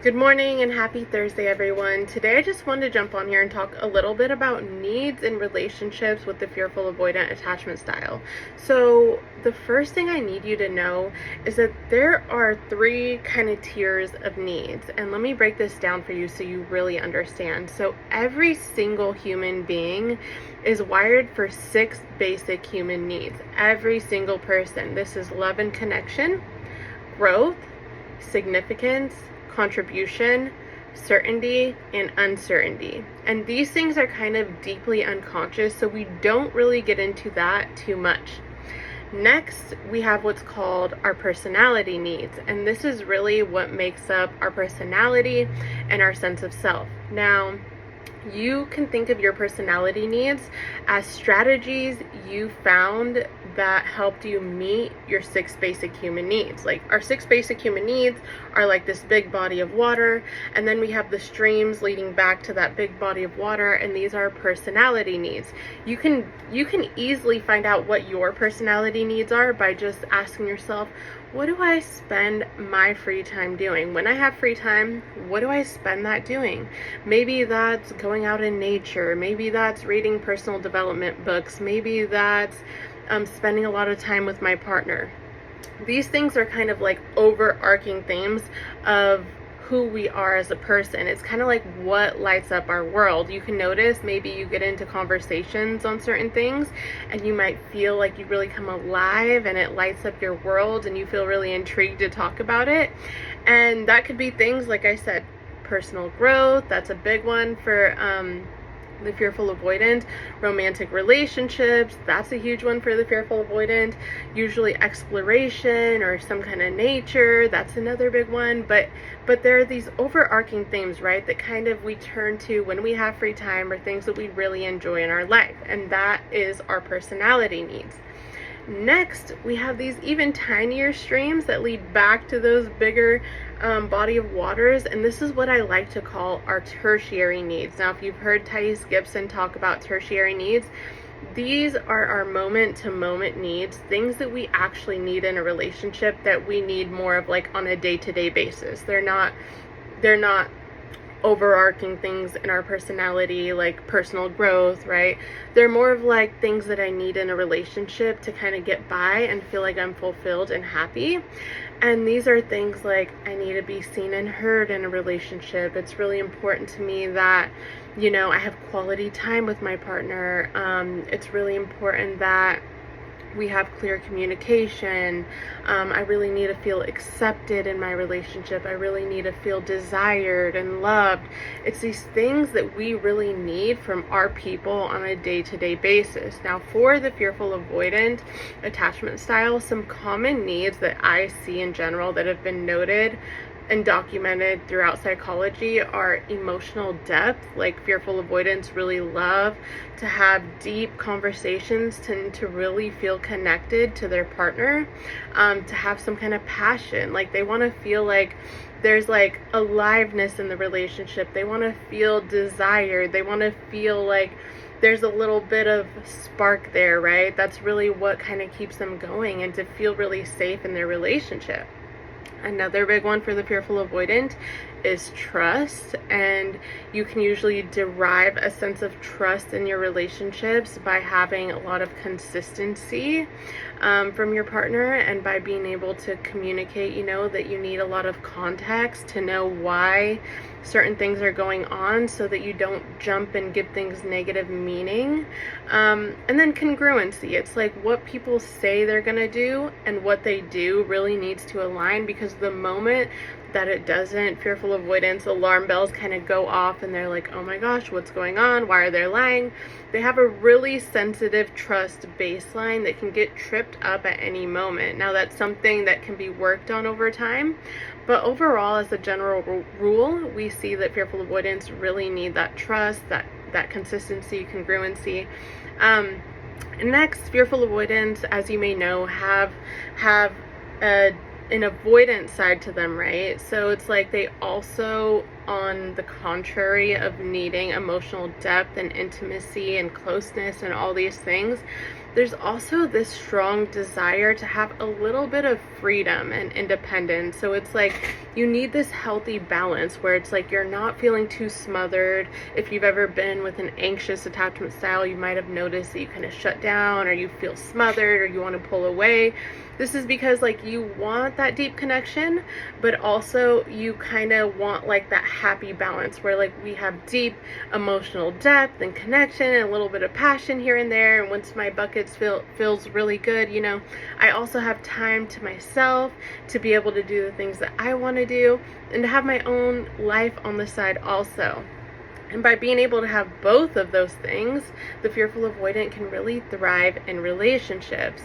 Good morning and happy Thursday, everyone. Today I just wanted to jump on here and talk a little bit about needs in relationships with the fearful avoidant attachment style. So the first thing I need you to know is that there are three kind of tiers of needs. And let me break this down for you so you really understand. So every single human being is wired for 6 basic human needs. Every single person. This is love and connection, growth, significance, contribution, certainty, and uncertainty. And these things are kind of deeply unconscious, so we don't really get into that too much. Next, we have what's called our personality needs, and this is really what makes up our personality and our sense of self. Now, you can think of your personality needs as strategies you found that helped you meet your 6 basic human needs. Like, our 6 basic human needs are like this big body of water, and then we have the streams leading back to that big body of water, and these are personality needs. You can easily find out what your personality needs are by just asking yourself, what do I spend my free time doing? When I have free time, what do I spend that doing? Maybe that's going out in nature. Maybe that's reading personal development books. Maybe that's spending a lot of time with my partner. These things are kind of like overarching themes of who we are as a person. It's kind of like what lights up our world. You can notice maybe you get into conversations on certain things and you might feel like you really come alive and it lights up your world and you feel really intrigued to talk about it. And that could be things like I said, personal growth. That's a big one for the fearful avoidant. Romantic relationships, that's a huge one for the fearful avoidant. Usually exploration or some kind of nature, that's another big one. But there are these overarching themes, right, that kind of we turn to when we have free time or things that we really enjoy in our life, and that is our personality needs. Next, we have these even tinier streams that lead back to those bigger body of waters, and this is what I like to call our tertiary needs. Now, if you've heard Thais Gibson talk about tertiary needs, these are our moment-to-moment needs, things that we actually need in a relationship that we need more of like on a day-to-day basis. They're not overarching things in our personality like personal growth, right? They're more of like things that I need in a relationship to kind of get by and feel like I'm fulfilled and happy. And these are things like I need to be seen and heard in a relationship. It's really important to me that, you know, I have quality time with my partner. It's really important that we have clear communication. I really need to feel accepted in my relationship. I really need to feel desired and loved. It's these things that we really need from our people on a day-to-day basis. Now, for the fearful avoidant attachment style, some common needs that I see in general that have been noted and documented throughout psychology are emotional depth. Like, fearful avoidants really love to have deep conversations, to really feel connected to their partner, to have some kind of passion. Like, they want to feel like there's like aliveness in the relationship. They want to feel desired. They want to feel like there's a little bit of spark there, right? That's really what kind of keeps them going, and to feel really safe in their relationship. Another big one for the fearful avoidant is trust, and you can usually derive a sense of trust in your relationships by having a lot of consistency from your partner, and by being able to communicate, you know, that you need a lot of context to know why certain things are going on so that you don't jump and give things negative meaning. And then congruency. It's like what people say they're gonna do and what they do really needs to align, because the moment that it doesn't, fearful avoidance alarm bells kind of go off and they're like, oh my gosh, what's going on? Why are they lying? They have a really sensitive trust baseline that can get tripped up at any moment. Now, that's something that can be worked on over time, but overall, as a general rule, we see that fearful avoidants really need that trust, that consistency, congruency. Next, fearful avoidants, as you may know, have an avoidant side to them, right? So it's like they also, on the contrary of needing emotional depth and intimacy and closeness and all these things, there's also this strong desire to have a little bit of freedom and independence. So it's like you need this healthy balance where it's like you're not feeling too smothered. If you've ever been with an anxious attachment style, you might have noticed that you kind of shut down, or you feel smothered, or you want to pull away. This is because like you want that deep connection, but also you kind of want like that happy balance where like we have deep emotional depth and connection and a little bit of passion here and there. And once my buckets feels really good, you know, I also have time to myself to be able to do the things that I want to do and to have my own life on the side also. And by being able to have both of those things, the fearful avoidant can really thrive in relationships.